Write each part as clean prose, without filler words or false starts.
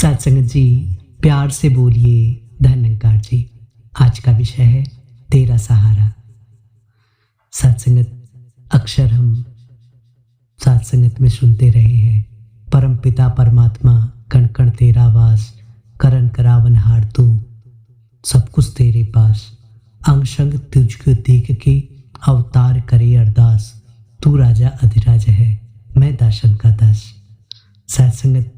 सत्संग जी, प्यार से बोलिए धनंकार जी। आज का विषय है तेरा सहारा। सत्संगत अक्षर हम सत्संगत में सुनते रहे हैं। परम पिता परमात्मा कण कण तेरा वास, करन करावन हार तू सब कुछ तेरे पास। अंग संग तुझको देख के अवतार करे अरदास, तू राजा अधिराज है मैं दासन का दास। सत्संगत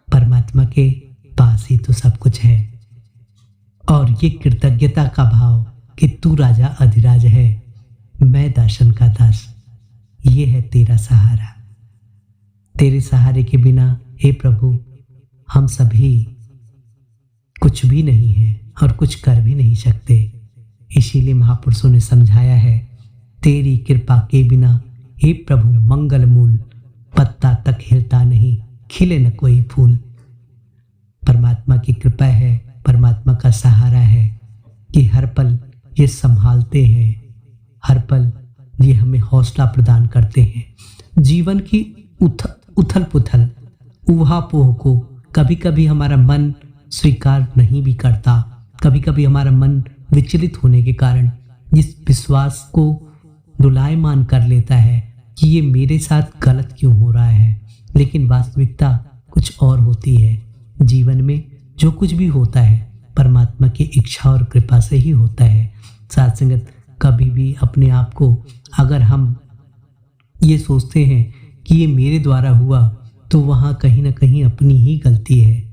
परमात्मा के पास ही तो सब कुछ है, और ये कृतज्ञता का भाव कि तू राजा अधिराज है मैं दासन का दास, ये है तेरा सहारा। तेरे सहारे के बिना हे प्रभु हम सभी कुछ भी नहीं है और कुछ कर भी नहीं सकते। इसीलिए महापुरुषों ने समझाया है, तेरी कृपा के बिना हे प्रभु मंगल मूल, पत्ता तक हिलता नहीं खिले न कोई फूल। परमात्मा की कृपा है, परमात्मा का सहारा है कि हर पल ये संभालते हैं, हर पल ये हमें हौसला प्रदान करते हैं। जीवन की उथल पुथल ऊहापोह को कभी कभी हमारा मन स्वीकार नहीं भी करता, कभी कभी हमारा मन विचलित होने के कारण इस विश्वास को डुलायमान कर लेता है कि ये मेरे साथ गलत क्यों हो रहा है। लेकिन वास्तविकता कुछ और होती है। जीवन में जो कुछ भी होता है परमात्मा की इच्छा और कृपा से ही होता है। सत्संगत कभी भी अपने आप को अगर हम ये सोचते हैं कि ये मेरे द्वारा हुआ, तो वहाँ कहीं ना कहीं अपनी ही गलती है।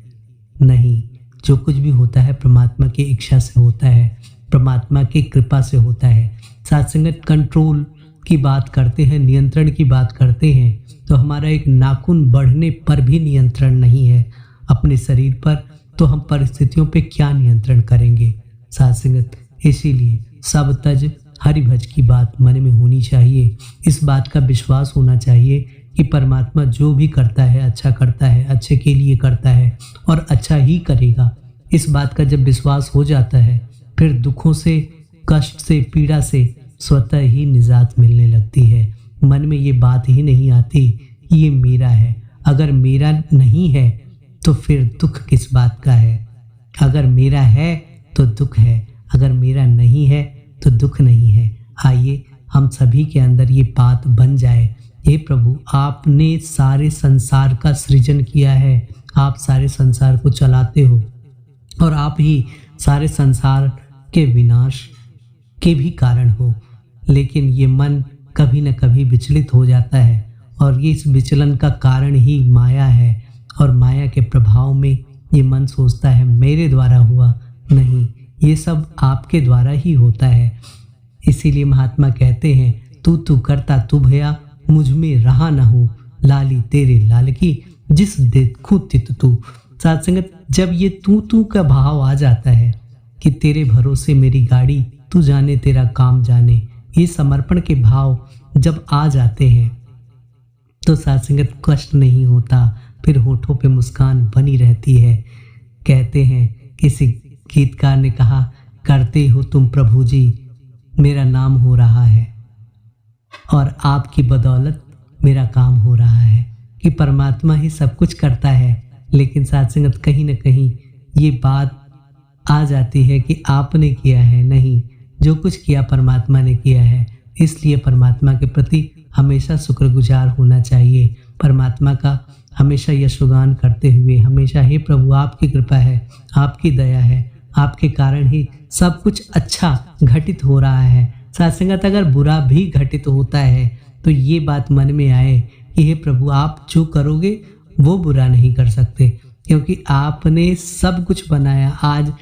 नहीं, जो कुछ भी होता है परमात्मा की इच्छा से होता है, परमात्मा की कृपा से होता है। सत्संगत कंट्रोल की बात करते हैं, नियंत्रण की बात करते हैं, तो हमारा एक नाखून बढ़ने पर भी नियंत्रण नहीं है अपने शरीर पर, तो हम परिस्थितियों पे क्या नियंत्रण करेंगे। सत्संगत इसीलिए सब तज हरि भज की बात मन में होनी चाहिए। इस बात का विश्वास होना चाहिए कि परमात्मा जो भी करता है अच्छा करता है, अच्छे के लिए करता है और अच्छा ही करेगा। इस बात का जब विश्वास हो जाता है, फिर दुखों से, कष्ट से, पीड़ा से स्वतः ही निजात मिलने लगती है। मन में ये बात ही नहीं आती कि ये मेरा है। अगर मेरा नहीं है तो फिर दुख किस बात का है। अगर मेरा है तो दुख है, अगर मेरा नहीं है तो दुख नहीं है। आइए हम सभी के अंदर ये बात बन जाए, हे प्रभु आपने सारे संसार का सृजन किया है, आप सारे संसार को चलाते हो और आप ही सारे संसार के विनाश के भी कारण हो। लेकिन ये मन कभी न कभी विचलित हो जाता है, और ये इस विचलन का कारण ही माया है। और माया के प्रभाव में ये मन सोचता है मेरे द्वारा हुआ, नहीं, ये सब आपके द्वारा ही होता है। इसीलिए महात्मा कहते हैं, तू करता तू भया, मुझ में रहा न हूँ, लाली तेरे लाल की जिस देखूं तित तू। सत्संगत जब ये तू का भाव आ जाता है कि तेरे भरोसे मेरी गाड़ी, तू जाने तेरा काम जाने, ये समर्पण के भाव जब आ जाते हैं तो सत्संगत कष्ट नहीं होता, फिर होठों पे मुस्कान बनी रहती है। कहते हैं, किसी गीतकार ने कहा, करते हो तुम प्रभु जी मेरा नाम हो रहा है और आपकी बदौलत मेरा काम हो रहा है। कि परमात्मा ही सब कुछ करता है, लेकिन सत्संगत कहीं ना कहीं ये बात आ जाती है कि आपने किया है, नहीं, जो कुछ किया परमात्मा ने किया है। इसलिए परमात्मा के प्रति हमेशा शुक्रगुजार होना चाहिए, परमात्मा का हमेशा यशोगान करते हुए हमेशा, हे प्रभु आपकी कृपा है, आपकी दया है, आपके कारण ही सब कुछ अच्छा घटित हो रहा है। सत्संगत अगर बुरा भी घटित होता है तो ये बात मन में आए कि हे प्रभु आप जो करोगे वो बुरा नहीं कर सकते, क्योंकि आपने सब कुछ बनाया। आज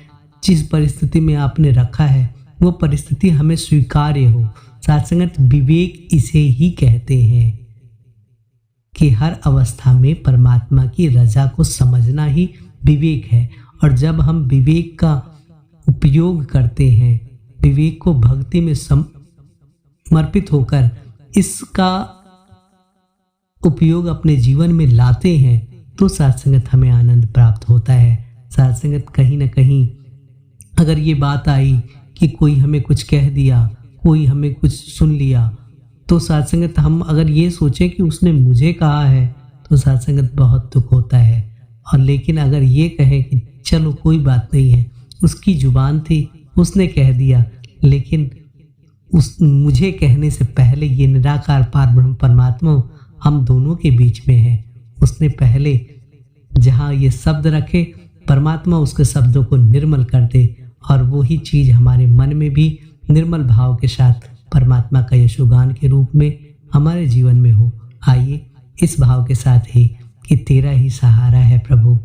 जिस परिस्थिति में आपने रखा है वो परिस्थिति हमें स्वीकार्य हो। सत्संगत विवेक इसे ही कहते हैं कि हर अवस्था में परमात्मा की रजा को समझना ही विवेक है। और जब हम विवेक का उपयोग करते हैं, विवेक को भक्ति में समर्पित होकर इसका उपयोग अपने जीवन में लाते हैं, तो सत्संगत हमें आनंद प्राप्त होता है। सत्संगत कहीं ना कहीं अगर ये बात आई कि कोई हमें कुछ कह दिया, कोई हमें कुछ सुन लिया, तो सत्संगत हम अगर ये सोचे कि उसने मुझे कहा है, तो सत्संगत बहुत दुख होता है। और लेकिन अगर ये कहे कि चलो कोई बात नहीं है, उसकी जुबान थी, उसने कह दिया, लेकिन उस मुझे कहने से पहले ये निराकार पार ब्रह्म परमात्मा हम दोनों के बीच में है। उसने पहले जहाँ ये शब्द रखे, परमात्मा उसके शब्दों को निर्मल कर दे और वही चीज हमारे मन में भी निर्मल भाव के साथ परमात्मा का यशोगान के रूप में हमारे जीवन में हो। आइए इस भाव के साथ ही कि तेरा ही सहारा है प्रभु,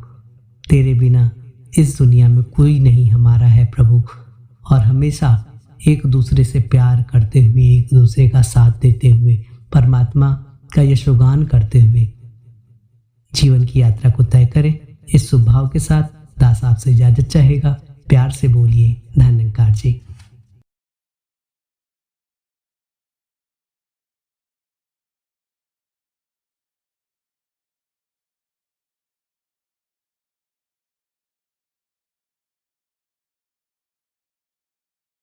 तेरे बिना इस दुनिया में कोई नहीं हमारा है प्रभु, और हमेशा एक दूसरे से प्यार करते हुए, एक दूसरे का साथ देते हुए, परमात्मा का यशोगान करते हुए जीवन की यात्रा को तय करें। इस शुभ भाव के साथ दास आपसे इजाजत चाहेगा। प्यार से बोलिए धन्यकार जी।